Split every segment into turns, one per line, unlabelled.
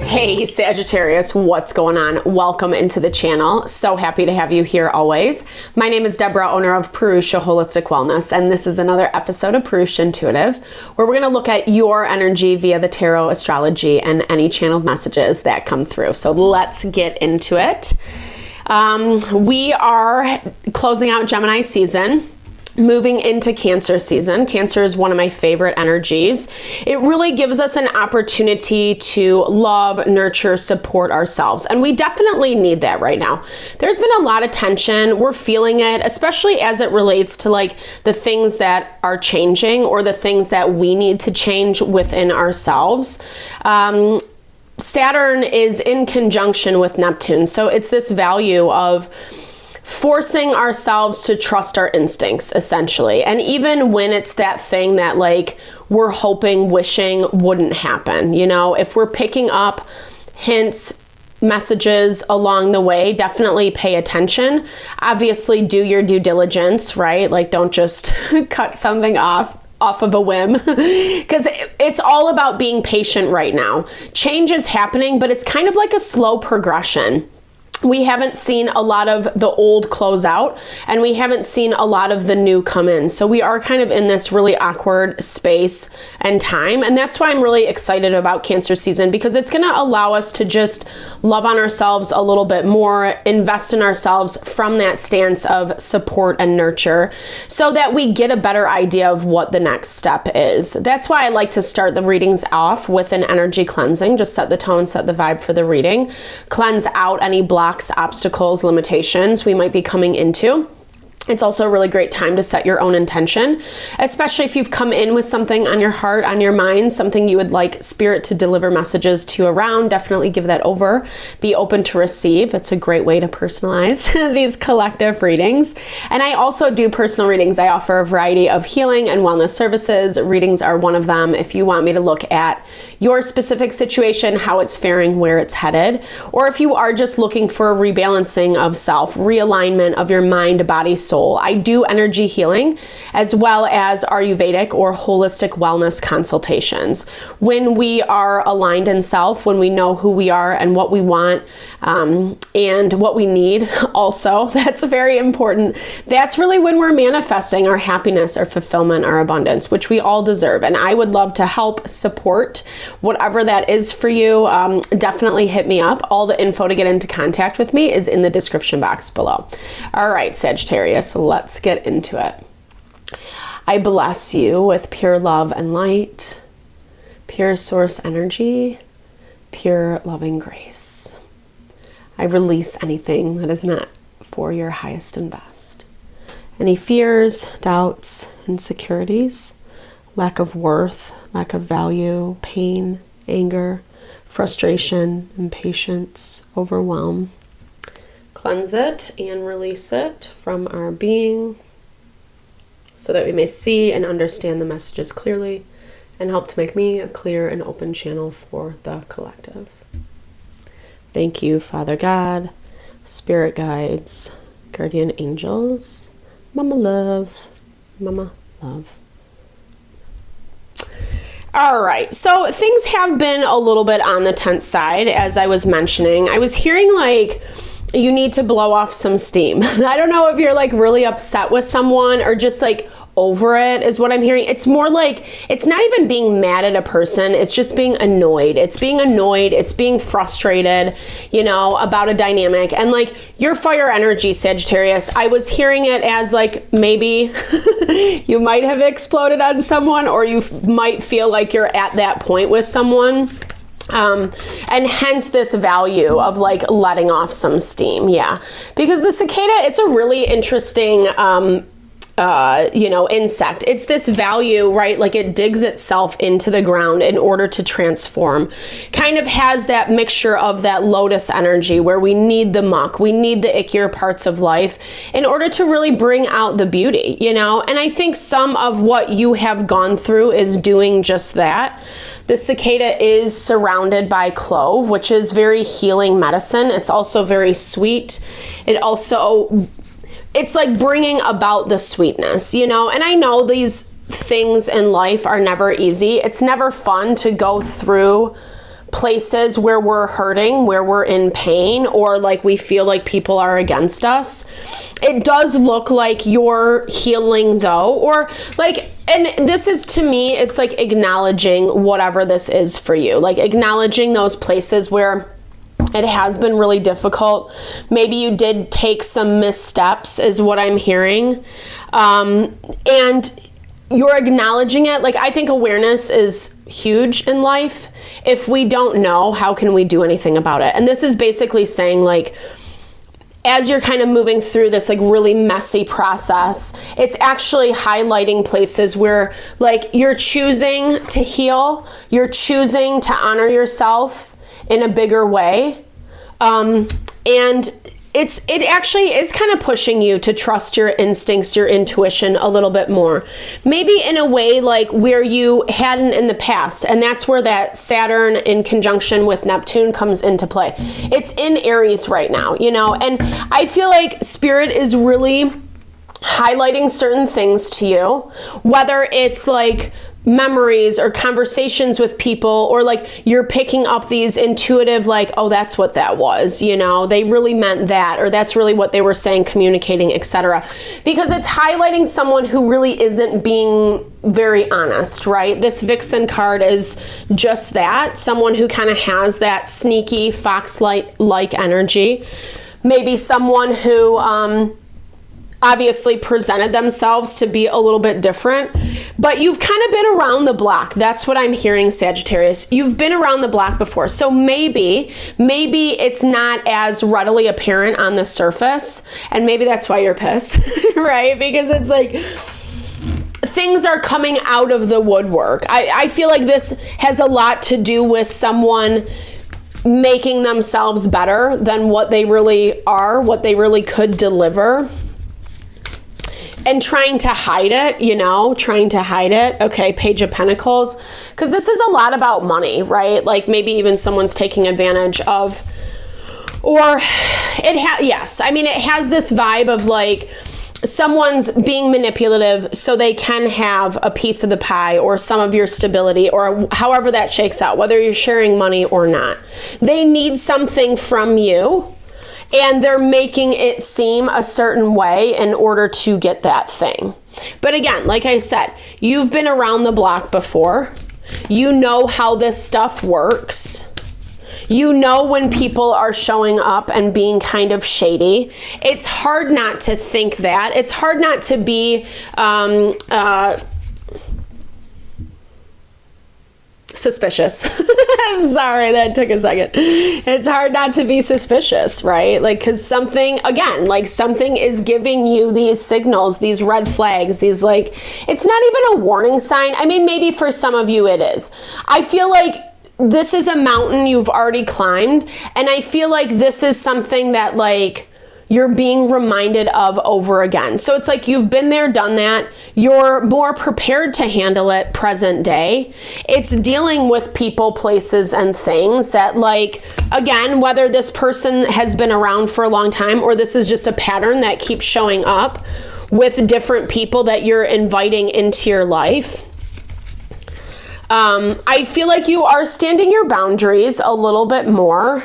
Hey Sagittarius, what's going on? Welcome into the channel. So happy to have you here always. My name is Deborah, owner of Purusha Holistic Wellness, and this is another episode of Purusha Intuitive, where we're going to look at your energy via the tarot, astrology, and any channeled messages that come through. So let's get into it. We are closing out Gemini season, moving into Cancer season. Cancer is one of my favorite energies. It really gives us an opportunity to love, nurture, support ourselves. And we definitely need that right now. There's been a lot of tension. We're feeling it, especially as it relates to like the things that are changing or the things that we need to change within ourselves. Saturn is in conjunction with Neptune. So it's this value of forcing ourselves to trust our instincts, essentially. And even when it's that thing that like we're hoping, wishing wouldn't happen, you know, if we're picking up hints, messages along the way, definitely pay attention. Obviously do your due diligence, right? Like don't just cut something off of a whim, because it's all about being patient right now. Change is happening, but it's kind of like a slow progression. We haven't seen a lot of the old close out, and we haven't seen a lot of the new come in. So we are kind of in this really awkward space and time. And that's why I'm really excited about Cancer season, because it's going to allow us to just love on ourselves a little bit more, invest in ourselves from that stance of support and nurture, so that we get a better idea of what the next step is. That's why I like to start the readings off with an energy cleansing, just set the tone, set the vibe for the reading, cleanse out any blocks, obstacles, limitations we might be coming into. It's also a really great time to set your own intention, especially if you've come in with something on your heart, on your mind, something you would like spirit to deliver messages to around. Definitely give that over. Be open to receive. It's a great way to personalize these collective readings. And I also do personal readings. I offer a variety of healing and wellness services. Readings are one of them. If you want me to look at your specific situation, how it's faring, where it's headed, or if you are just looking for a rebalancing of self, realignment of your mind, body, soul, I do energy healing as well as Ayurvedic or holistic wellness consultations. When we are aligned in self, when we know who we are and what we want and what we need also, that's very important. That's really when we're manifesting our happiness, our fulfillment, our abundance, which we all deserve. And I would love to help support whatever that is for you. Definitely hit me up. All the info to get into contact with me is in the description box below. All right, Sagittarius, let's get into it. I bless you with pure love and light, pure source energy, pure loving grace. I release anything that is not for your highest and best. Any fears, doubts, insecurities, lack of worth, lack of value, pain, anger, frustration, impatience, overwhelm. Cleanse it and release it from our being so that we may see and understand the messages clearly and help to make me a clear and open channel for the collective. Thank you, Father God, Spirit Guides, Guardian Angels, Mama Love, Mama Love. All right, so things have been a little bit on the tense side, as I was mentioning. I was hearing like you need to blow off some steam. I don't know if you're like really upset with someone or just like over it is what I'm hearing. It's more like, it's not even being mad at a person. It's just being annoyed. It's being annoyed. It's being frustrated, you know, about a dynamic. And like your fire energy, Sagittarius, I was hearing it as like maybe you might have exploded on someone, or you might feel like you're at that point with someone. And hence this value of like letting off some steam. Yeah. Because the cicada, it's a really interesting, insect. It's this value, right? Like it digs itself into the ground in order to transform. Kind of has that mixture of that lotus energy where we need the muck, we need the ickier parts of life in order to really bring out the beauty, you know? And I think some of what you have gone through is doing just that. The cicada is surrounded by clove, which is very healing medicine. It's also very sweet. It's like bringing about the sweetness, you know? And I know these things in life are never easy. It's never fun to go through places where we're hurting, where we're in pain, or like we feel like people are against us. It does look like you're healing though, or like, and this is, to me, it's like acknowledging whatever this is for you, like acknowledging those places where it has been really difficult. Maybe you did take some missteps is what I'm hearing. And you're acknowledging it. Like, I think awareness is huge in life. If we don't know, how can we do anything about it? And this is basically saying, like, as you're kind of moving through this like really messy process, it's actually highlighting places where like you're choosing to heal, you're choosing to honor yourself in a bigger way. And it actually is kind of pushing you to trust your instincts, your intuition a little bit more. Maybe in a way like where you hadn't in the past. And that's where that Saturn in conjunction with Neptune comes into play. It's in Aries right now, you know, and I feel like Spirit is really highlighting certain things to you, whether it's like memories or conversations with people, or like you're picking up these intuitive, like, oh, that's what that was, you know, they really meant that, or that's really what they were saying, communicating, etc. Because it's highlighting someone who really isn't being very honest, right? This Vixen card is just that, someone who kind of has that sneaky fox-like energy. Maybe someone who obviously presented themselves to be a little bit different, but you've kind of been around the block. That's what I'm hearing, Sagittarius. You've been around the block before. So maybe it's not as readily apparent on the surface, and maybe that's why you're pissed, right? Because it's like things are coming out of the woodwork. I feel like this has a lot to do with someone making themselves better than what they really are, what they really could deliver. And trying to hide it, you know, trying to hide it. Okay, Page of Pentacles. Because this is a lot about money, right? Like maybe even someone's taking advantage of, or yes, I mean, it has this vibe of like someone's being manipulative so they can have a piece of the pie or some of your stability, or however that shakes out, whether you're sharing money or not. They need something from you, and they're making it seem a certain way in order to get that thing. But again, like I said, you've been around the block before. You know how this stuff works. You know when people are showing up and being kind of shady. It's hard not to think that. It's hard not to be suspicious. Sorry, that took a second. It's hard not to be suspicious, right? Like, because something, again, like something is giving you these signals, these red flags, these like, it's not even a warning sign. I mean, maybe for some of you it is. I feel like this is a mountain you've already climbed, and I feel like this is something that like you're being reminded of over again. So it's like you've been there, done that. You're more prepared to handle it present day. It's dealing with people, places, and things that like, again, whether this person has been around for a long time or this is just a pattern that keeps showing up with different people that you're inviting into your life. I feel like you are standing your boundaries a little bit more.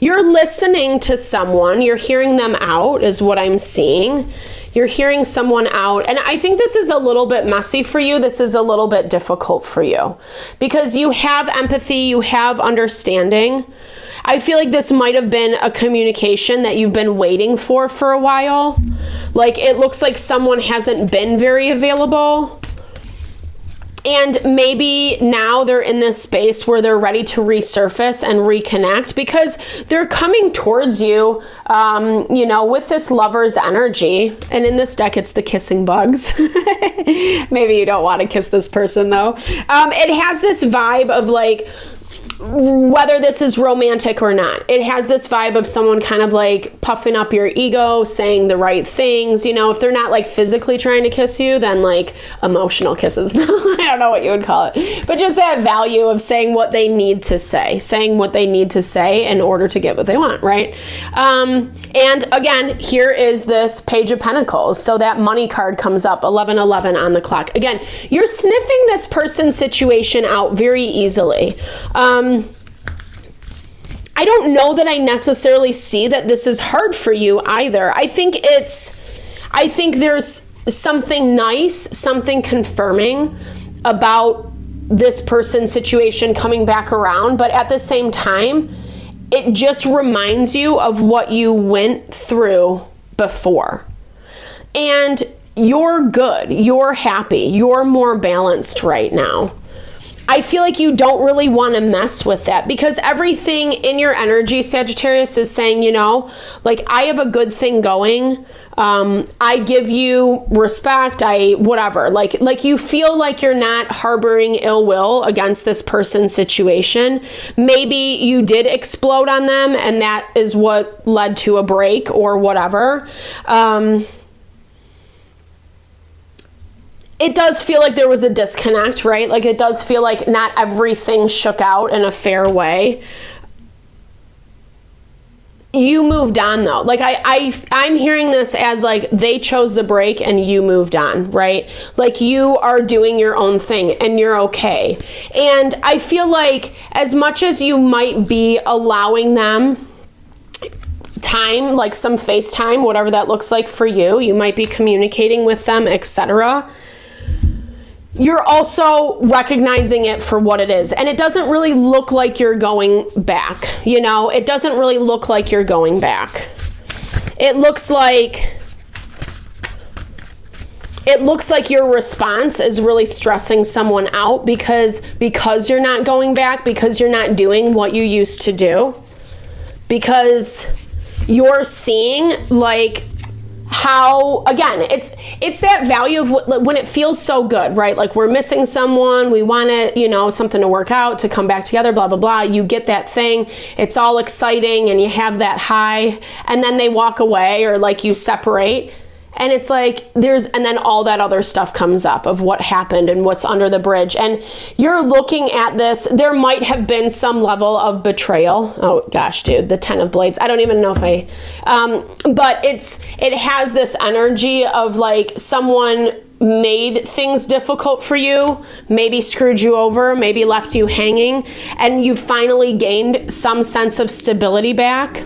You're listening to someone, you're hearing them out is what I'm seeing. You're hearing someone out. And I think this is a little bit messy for you. This is a little bit difficult for you because you have empathy, you have understanding. I feel like this might have been a communication that you've been waiting for a while. Like it looks like someone hasn't been very available. And maybe now they're in this space where they're ready to resurface and reconnect because they're coming towards you, you know, with this lover's energy. And in this deck, it's the kissing bugs. Maybe you don't want to kiss this person, though. It has this vibe of like, whether this is romantic or not, it has this vibe of someone kind of like puffing up your ego, saying the right things. You know, if they're not like physically trying to kiss you, then like emotional kisses. I don't know what you would call it, but just that value of saying what they need to say, in order to get what they want, right? And again, here is this Page of Pentacles. So that money card comes up, 11:11 on the clock. Again, you're sniffing this person's situation out very easily. I don't know that I necessarily see that this is hard for you either. I think there's something nice, something confirming about this person's situation coming back around, but at the same time, it just reminds you of what you went through before. And you're good, you're happy, you're more balanced right now. I feel like you don't really want to mess with that, because everything in your energy, Sagittarius, is saying, you know, like, I have a good thing going. I give you respect. Whatever. Like you feel like you're not harboring ill will against this person's situation. Maybe you did explode on them and that is what led to a break or whatever. It does feel like there was a disconnect, right? Like, it does feel like not everything shook out in a fair way. You moved on though. Like, I'm hearing this as like they chose the break and you moved on, right? Like, you are doing your own thing and you're okay. And I feel like as much as you might be allowing them time, like some FaceTime, whatever that looks like for you, you might be communicating with them, etc. You're also recognizing it for what it is. And it doesn't really look like you're going back. You know, it doesn't really look like you're going back. It looks like your response is really stressing someone out because you're not going back, because you're not doing what you used to do, because you're seeing like how, again, it's that value of when it feels so good, right? Like, we're missing someone, we want to, you know, something to work out, to come back together, blah, blah, blah. You get that thing, it's all exciting and you have that high, and then they walk away or like you separate. And it's like and then all that other stuff comes up of what happened and what's under the bridge. And you're looking at this, there might have been some level of betrayal. Oh gosh, dude, the 10 of Blades. I don't even know if but it has this energy of like someone made things difficult for you, maybe screwed you over, maybe left you hanging, and you finally gained some sense of stability back.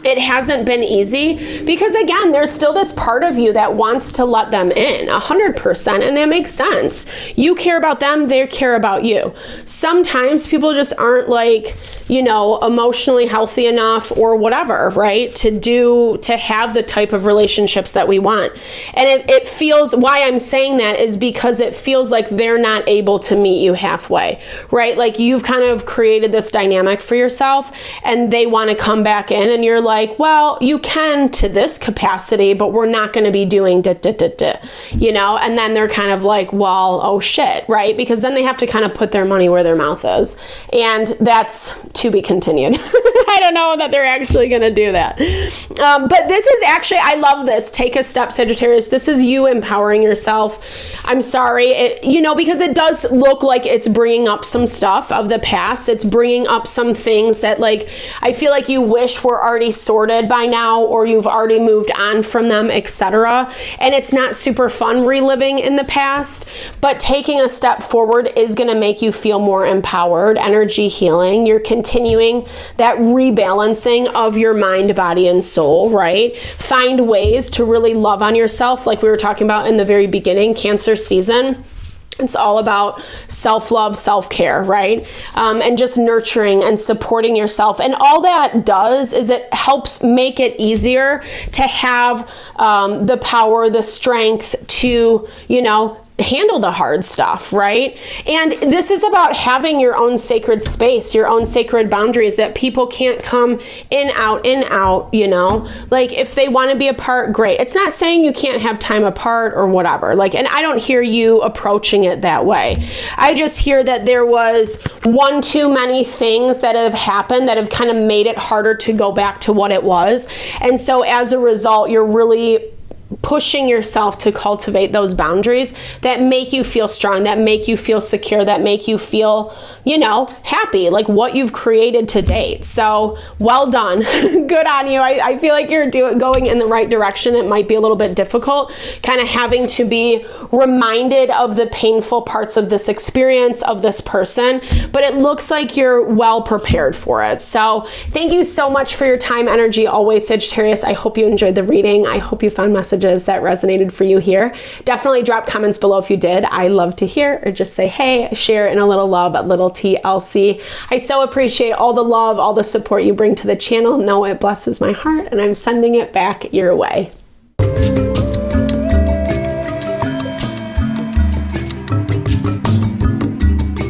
It hasn't been easy because, again, there's still this part of you that wants to let them in 100%, and that makes sense. You care about them, they care about you. Sometimes people just aren't like, you know, emotionally healthy enough or whatever, right, to have the type of relationships that we want. And it feels, why I'm saying that is because it feels like they're not able to meet you halfway, right? Like, you've kind of created this dynamic for yourself and they want to come back in, and you're like, well, you can to this capacity, but we're not going to be doing you know? And then they're kind of like, well, oh shit, right? Because then they have to kind of put their money where their mouth is. And that's to be continued. I don't know that they're actually going to do that. But this is actually, I love this. Take a step, Sagittarius. This is you empowering yourself. I'm sorry, you know, because it does look like it's bringing up some stuff of the past. It's bringing up some things that, like, I feel like you wish were already sorted by now, or you've already moved on from them, etc. And it's not super fun reliving in the past, but taking a step forward is going to make you feel more empowered, energy healing. You're continuing that rebalancing of your mind, body, and soul, right? Find ways to really love on yourself, like we were talking about in the very beginning, Cancer season. It's all about self-love, self-care, right? And just nurturing and supporting yourself. And all that does is it helps make it easier to have the power, the strength to, you know, handle the hard stuff, right? And this is about having your own sacred space, your own sacred boundaries that people can't come in, out, you know? Like, if they want to be apart, great. It's not saying you can't have time apart or whatever. Like, and I don't hear you approaching it that way. I just hear that there was one too many things that have happened that have kind of made it harder to go back to what it was. And so as a result, you're really pushing yourself to cultivate those boundaries that make you feel strong, that make you feel secure, that make you feel, you know, happy, like what you've created to date. So well done. Good on you. I feel like you're going in the right direction. It might be a little bit difficult, kind of having to be reminded of the painful parts of this experience, of this person, but it looks like you're well prepared for it. So thank you so much for your time, energy, always, Sagittarius. I hope you enjoyed the reading. I hope you found messages that resonated for you here. Definitely drop comments below if you did. I love to hear, or just say, hey, share in a little love at little TLC. I so appreciate all the love, all the support you bring to the channel. Know it blesses my heart, and I'm sending it back your way.